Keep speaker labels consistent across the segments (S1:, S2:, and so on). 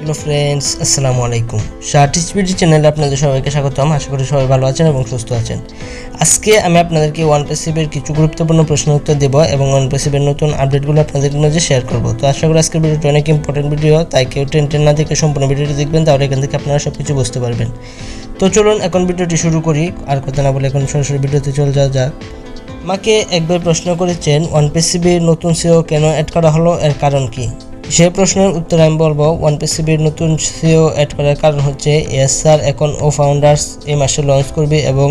S1: Hello friends, আসসালামু আলাইকুম। শার্টিসপিডি চ্যানেলে আপনাদের সবাইকে স্বাগতম। আশা করি সবাই ভালো আছেন এবং সুস্থ আছেন। আজকে আমি আপনাদেরকে ওয়ানপাসিভের কিছু গুরুত্বপূর্ণ প্রশ্নের উত্তর দেব এবং ওয়ানপাসিভের নতুন আপডেটগুলো আপনাদের মাঝে শেয়ার করব। তো আশা করি আজকের ভিডিওটি অনেক ইম্পর্টেন্ট ভিডিও, তাই কেউ টেন না দেখে সম্পূর্ণ ভিডিওটি দেখবেন, তাহলে এখান থেকে আপনারা সব কিছু বুঝতে পারবেন। তো চলুন এখন ভিডিওটি শুরু করি। আর কথা না বলে এখন সরাসরি ভিডিওতে চলে যাওয়া যাক। আমাকে একবার প্রশ্ন করেছেন ওয়ানপাসিভের নতুন সিও কেন অ্যাড করা হলো, এর কারণ কি? সে প্রশ্নের উত্তরে আমি বলবো ওয়ানপাসিভের নতুন সিও অ্যাড করার কারণ হচ্ছে স্যার এখন ও ফাউন্ডার্স এই মাসে লঞ্চ করবে এবং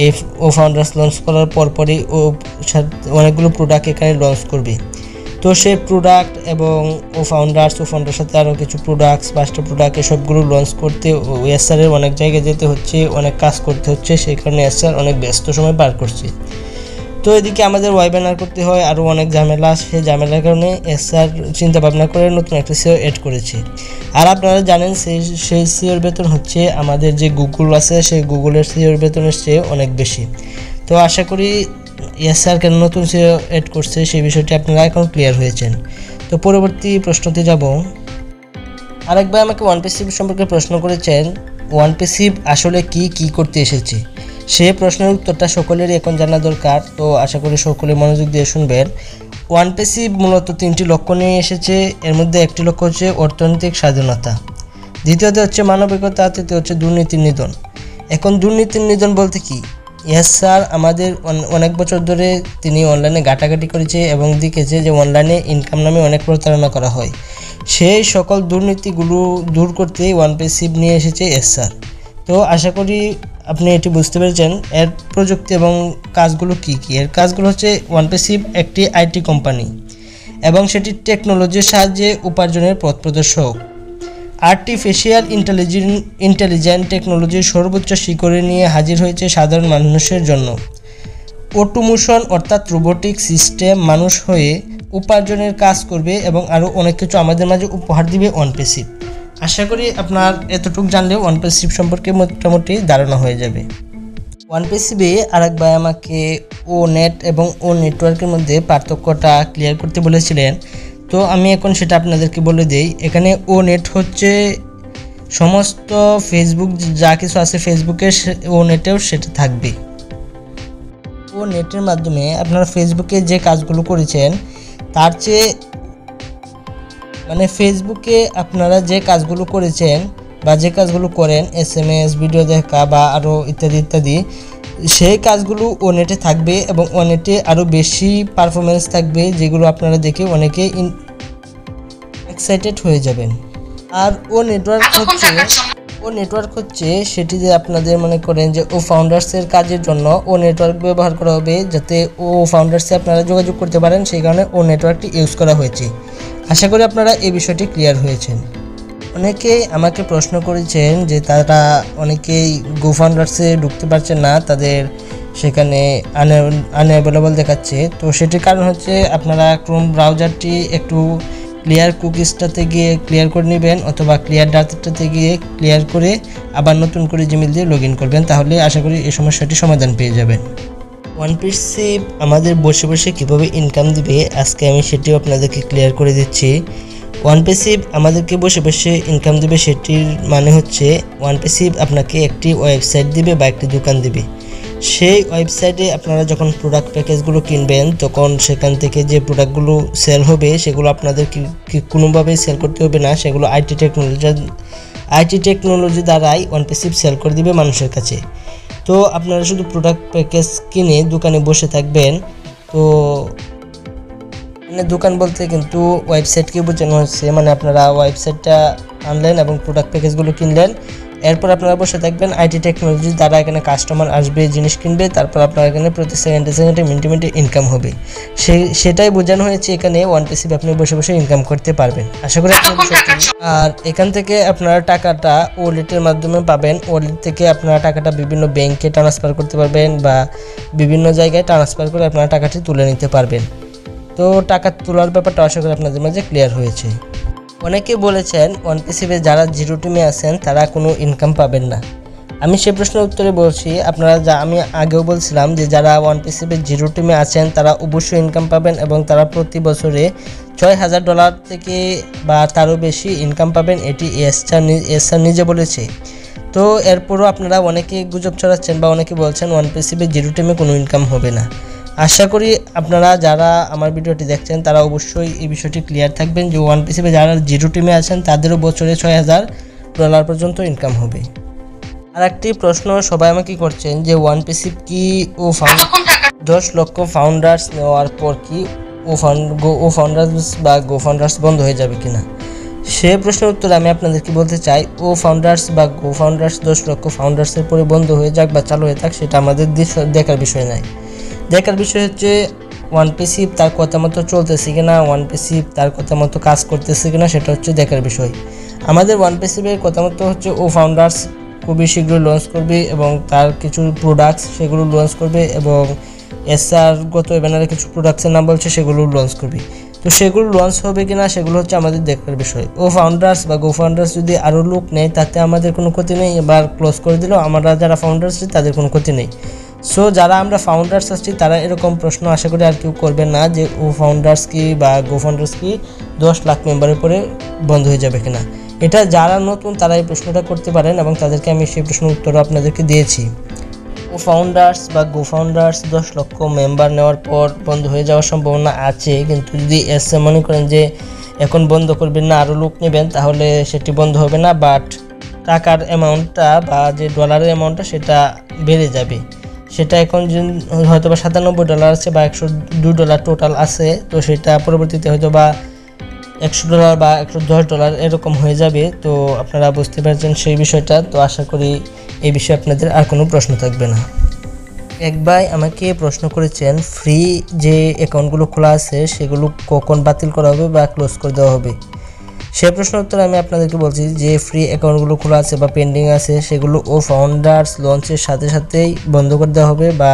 S1: এই ও ফাউন্ডার্স লঞ্চ করার পরপরই ও অনেকগুলো প্রোডাক্ট এখানে লঞ্চ করবে। তো সেই প্রোডাক্ট এবং ও ফাউন্ডার্স সাথে আরও কিছু প্রোডাক্টস 5টা প্রোডাক্ট এসবগুলো লঞ্চ করতে স্যারের অনেক জায়গায় যেতে হচ্ছে, অনেক কাজ করতে হচ্ছে, সেই কারণে স্যার অনেক ব্যস্ত সময় পার করছে। তো এদিকে আমাদের ওয়েবিনার করতে হয়, আরও অনেক ঝামেলা, সেই ঝামেলার কারণে স্যার চিন্তা ভাবনা করে নতুন একটা সিও অ্যাড করেছে। আর আপনারা জানেন সেই সিওর বেতন হচ্ছে আমাদের যে গুগল আছে সেই গুগলের সিওর বেতনের চেয়ে অনেক বেশি। তো আশা করি স্যার কেন নতুন সিও অ্যাড করছে সেই বিষয়টি আপনারা এখন ক্লিয়ার হয়েছেন। তো পরবর্তী প্রশ্নতে যাব। আরেকবার আমাকে ওয়ানপাসিভ সম্পর্কে প্রশ্ন করেছেন ওয়ানপাসিভ আসলে কি করতে এসেছে। সে প্রশ্নের উত্তরটা সকলেরই এখন জানা দরকার। তো আশা করি সকলে মনোযোগ দিয়ে শুনবেন। ওয়ানপাসিভ মূলত 3টি লক্ষ্য নিয়ে এসেছে। এর মধ্যে একটি লক্ষ্য হচ্ছে অর্থনৈতিক স্বাধীনতা, দ্বিতীয়তে হচ্ছে মানবিকতা, তৃতীয় হচ্ছে দুর্নীতির নিধন। এখন দুর্নীতির নিধন বলতে কি? স্যার আমাদের অনেক বছর ধরে তিনি অনলাইনে ঘাটাঘাটি করেছে এবং দেখেছে যে অনলাইনে ইনকাম নামে অনেক প্রতারণা করা হয়। সেই সকল দুর্নীতিগুলো দূর করতে ওয়ানপাসিভ নিয়ে এসেছে স্যার। তো আশা করি আপনি এটি বুঝতে পেরেছেন। এর প্রযুক্তি এবং কাজগুলো কি? এর কাজগুলো হচ্ছে ওয়ানপাসিভ একটি আইটি কোম্পানি এবং সেটি টেকনোলজির সাহায্যে উপার্জনের পথ প্রদর্শক। আর্টিফিশিয়াল ইন্টেলিজেন্ট টেকনোলজির সর্বোচ্চ শিখরে নিয়ে হাজির হয়েছে সাধারণ মানুষের জন্য। অটোমেশন অর্থাৎ রোবোটিক সিস্টেম মানুষ হয়ে উপার্জনের কাজ করবে এবং আরও অনেক কিছু আমাদের মাঝে উপহার দিবে ওয়ানপাসিভ। আশা করি আপনার এতটুকু জানলেও ওয়ানপাসিভ সম্পর্কে মোটামুটি ধারণা হয়ে যাবে। ওয়ানপাসিভে আরেকবার আমাকে ও নেট এবং ও নেটওয়ার্কের মধ্যে পার্থক্যটা ক্লিয়ার করতে বলেছিলেন। তো আমি এখন সেটা আপনাদেরকে বলে দিই। এখানে ও নেট হচ্ছে সমস্ত ফেসবুক যা কিছু আছে ফেসবুকে ও নেটেও সেটা থাকবে। ও নেটের মাধ্যমে আপনারা ফেসবুকে যে কাজগুলো করেছেন তার চেয়ে ফেসবুকে আপনারা যে কাজগুলো করেছেন বা যে কাজগুলো করেন SMS ভিডিও দেখা বা আরও ইত্যাদি সেই কাজগুলো ও নেটে থাকবে এবং ও নেটে আরও বেশি পারফরমেন্স থাকবে, যেগুলো আপনারা দেখে অনেকে এক্সাইটেড হয়ে যাবেন। আর ও নেটওয়ার্ক হচ্ছে সেটি যে আপনাদের মনে করেন যে ও ফাউন্ডার্সের কাজের জন্য ও নেটওয়ার্ক ব্যবহার করা হবে, যাতে ও ফাউন্ডার্সে আপনারা যোগাযোগ করতে পারেন, সেই কারণে ও নেটওয়ার্কটি ইউজ করা হয়েছে। আশা করি আপনারা এই বিষয়টি ক্লিয়ার হয়েছেন। অনেকেই আমাকে প্রশ্ন করেছেন যে তারা অনেকেই গো ফাউন্ডার্সে ঢুকতে পারছেন না, তাদের সেখানে আনঅ্যাভেলেবল দেখাচ্ছে। তো সেটির কারণ হচ্ছে আপনারা ক্রোম ব্রাউজারটি একটু ক্লিয়ার কুকিজটাতে গিয়ে ক্লিয়ার করে নেবেন অথবা ক্লিয়ার ডাটাটাতে গিয়ে ক্লিয়ার করে আবার নতুন করে জিমেল দিয়ে লগ ইন করবেন, তাহলে আশা করি এই সমস্যাটি সমাধান পেয়ে যাবেন। ওয়ানপাসিভ আমাদের বসে বসে কীভাবে ইনকাম দিবে আজকে আমি সেটিও আপনাদেরকে ক্লিয়ার করে দিচ্ছি। ওয়ানপাসিভ আমাদেরকে বসে বসে ইনকাম দিবে, সেটির মানে হচ্ছে ওয়ানপাসিভ আপনাকে একটি ওয়েবসাইট দিবে বা একটি দোকান দিবে। সেই ওয়েবসাইটে আপনারা যখন প্রোডাক্ট প্যাকেজগুলো কিনবেন তখন সেখান থেকে যে প্রোডাক্টগুলো সেল হবে সেগুলো আপনাদের কোনোভাবেই সেল করতে হবে না, সেগুলো আইটি টেকনোলজি দ্বারাই ওয়ানপাসিভ সেল করে দিবে মানুষের কাছে। তো আপনারা শুধু প্রোডাক্ট প্যাকেজ কিনে দোকানে বসে থাকবেন। তো দোকান বলতে কিন্তু ওয়েবসাইটকে বোঝানো হচ্ছে, আপনারা ওয়েবসাইটটা আনলেন এবং প্রোডাক্ট প্যাকেজগুলো কিনলেন, এরপর আপনারা বসে থাকবেন। আইটি টেকনোলজি দ্বারা এখানে কাস্টমার আসবে, জিনিস কিনবে, তারপর আপনার এখানে প্রতি সেকেন্ডে মিনিটে ইনকাম হবে। সেটাই বোঝানো হয়েছে এখানে ওয়ানপাসিভ আপনি বসে বসে ইনকাম করতে পারবেন। আশা করি আপনি আর এখান থেকে আপনারা টাকাটা ওয়ালেটের মাধ্যমে পাবেন। ওয়ালেট থেকে আপনারা টাকাটা বিভিন্ন ব্যাংকে ট্রান্সফার করতে পারবেন বা বিভিন্ন জায়গায় ট্রান্সফার করে আপনারা টাকাটি তুলে নিতে পারবেন। তো টাকা তোলার ব্যাপারটা আশা করি আপনাদের মাঝে ক্লিয়ার হয়েছে। অনেকে বলেছেন ওয়ানপাসিভে যারা জিরো টিমে আছেন তারা কোনো ইনকাম পাবেন না। আমি সেই প্রশ্নের উত্তরে বলছি, আপনারা আমি আগেও বলছিলাম যে যারা OnePassive জিরো টিমে আছেন তারা অবশ্যই ইনকাম পাবেন এবং তারা প্রতি বছরে $6,000 থেকে বা তারও বেশি ইনকাম পাবেন, এটি এস স্যার নিজে বলেছে। তো এরপরও আপনারা অনেকে গুজব ছড়াচ্ছেন বা অনেকে বলছেন OnePassive জিরো টিমে কোনো ইনকাম হবে না। আশা করি আপনারা যারা আমার ভিডিওটি দেখছেন তারা অবশ্যই এই বিষয়টি ক্লিয়ার থাকবেন যে OnePassive যারা জিরো টিমে আছেন তাদেরও বছরে $6,000 পর্যন্ত ইনকাম হবে। আর একটি প্রশ্ন সবাই আমাকে করছেন যে OnePassive কি ও 10 লক্ষ ফাউন্ডার্স নেওয়ার পর কি ও ফাউন্ডার্স বা গো ফাউন্ডার্স বন্ধ হয়ে যাবে কিনা। সে প্রশ্নের উত্তরে আমি আপনাদেরকে বলতে চাই, ও ফাউন্ডার্স বা গো ফাউন্ডার্স 10 লক্ষ ফাউন্ডার্সের পরে বন্ধ হয়ে যাক বা চালু হয়ে থাক সেটা আমাদের দেখার বিষয় নয়। দেখার বিষয় হচ্ছে OnePassive তার কথা মতো চলতেছে কিনা, OnePassive তার কথা মতো কাজ করতেছে কিনা, সেটা হচ্ছে দেখার বিষয়। আমাদের OnePassive কথা মতো হচ্ছে ও ফাউন্ডার্স খুবই শীঘ্রই লঞ্চ করবে এবং তার কিছু প্রোডাক্টস সেগুলো লঞ্চ করবে এবং এসআর গত ব্যানারে কিছু প্রোডাক্টসের নাম বলছে সেগুলো লঞ্চ করবে। তো সেগুলো লঞ্চ হবে কিনা সেগুলো হচ্ছে আমাদের দেখার বিষয়। ও ফাউন্ডার্স বা গো ফাউন্ডার্স যদি আরও লোক নেয় তাতে আমাদের কোনো ক্ষতি নেই, এবার ক্লোজ করে দিলেও আমরা যারা ফাউন্ডার্স আছি তাদের কোনো ক্ষতি নেই। সো যারা আমরা ফাউন্ডার্স আছি তারা এরকম প্রশ্ন আশা করি আর কেউ করবে না যে ও ফাউন্ডার্স কি বা গো ফাউন্ডার্স কি 10 লাখ মেম্বারের পরে বন্ধ হয়ে যাবে কিনা। এটা যারা নতুন তারা এই প্রশ্নটা করতে পারেন এবং তাদেরকে আমি সেই প্রশ্নের উত্তরও আপনাদেরকে দিয়েছি। ও ফাউন্ডার্স বা গো ফাউন্ডার্স 10 লক্ষ মেম্বার নেওয়ার পর বন্ধ হয়ে যাওয়ার সম্ভাবনা আছে, কিন্তু যদি এসে মনে করেন যে এখন বন্ধ করবেন না আরও লোক নেবেন তাহলে সেটি বন্ধ হবে না, বাট টাকার অ্যামাউন্টটা বা যে ডলারের অ্যামাউন্টটা সেটা বেড়ে যাবে। সেটা এখন হয়তো বা $97 আছে বা $102 টোটাল আছে, তো সেটা পরবর্তীতে হয়তো বা $100 বা $110 এরকম হয়ে যাবে। তো আপনারা বুঝতে পারছেন সেই বিষয়টা। তো আশা করি এই বিষয়ে আপনাদের আর কোনো প্রশ্ন থাকবে না। এক ভাই আমাকে প্রশ্ন করেছেন ফ্রি যে অ্যাকাউন্টগুলো খোলা আছে সেগুলো কখন বাতিল করা হবে বা ক্লোজ করে দেওয়া হবে। সেই প্রশ্নের উত্তরে আমি আপনাদেরকে বলছি যে ফ্রি অ্যাকাউন্টগুলো খোলা আছে বা পেন্ডিং আছে সেগুলো ও ফাউন্ডার্স লঞ্চের সাথে সাথেই বন্ধ করে দেওয়া হবে, বা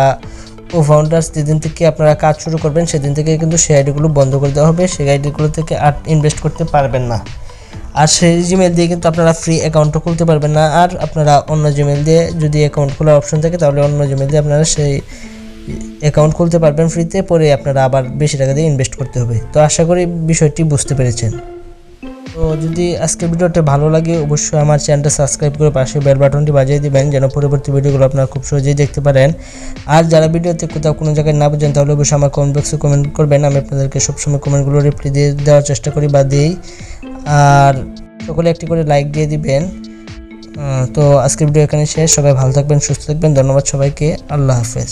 S1: ও ফাউন্ডার্স যেদিন থেকে আপনারা কাজ শুরু করবেন সেদিন থেকে কিন্তু সেই আইডিগুলো বন্ধ করে দেওয়া হবে, সেই আইডিগুলো থেকে আর ইনভেস্ট করতে পারবেন না। আর সেই জিমেল দিয়ে কিন্তু আপনারা ফ্রি অ্যাকাউন্টও খুলতে পারবেন না, আর আপনারা অন্য জিমেল দিয়ে যদি অ্যাকাউন্ট খোলার অপশন থাকে তাহলে অন্য জিমেল দিয়ে আপনারা সেই অ্যাকাউন্ট খুলতে পারবেন ফ্রিতে, পরে আপনারা আবার বেশি টাকা দিয়ে ইনভেস্ট করতে হবে। তো আশা করি বিষয়টি বুঝতে পেরেছেন। তো যদি আজকের ভিডিওটা ভালো লাগে অবশ্যই আমার চ্যানেলটা সাবস্ক্রাইব করে পাশে বেল বাটনটি বাজিয়ে দিবেন যেন পরবর্তী ভিডিওগুলো আপনারা খুব সহজেই দেখতে পারেন। আর যারা ভিডিওতে কোথাও কোনো জায়গায় না বুঝেন তাহলে অবশ্যই আমার কমেন্ট বক্সে কমেন্ট করবেন, আমি আপনাদেরকে সবসময় কমেন্টগুলো রিপ্লাই দিয়ে দেওয়ার চেষ্টা করি বা দিই। আর সকলে একটি করে লাইক দিয়ে দিবেন। তো আজকের ভিডিও এখানে শেষ। সবাই ভালো থাকবেন, সুস্থ থাকবেন। ধন্যবাদ সবাইকে। আল্লাহ হাফেজ।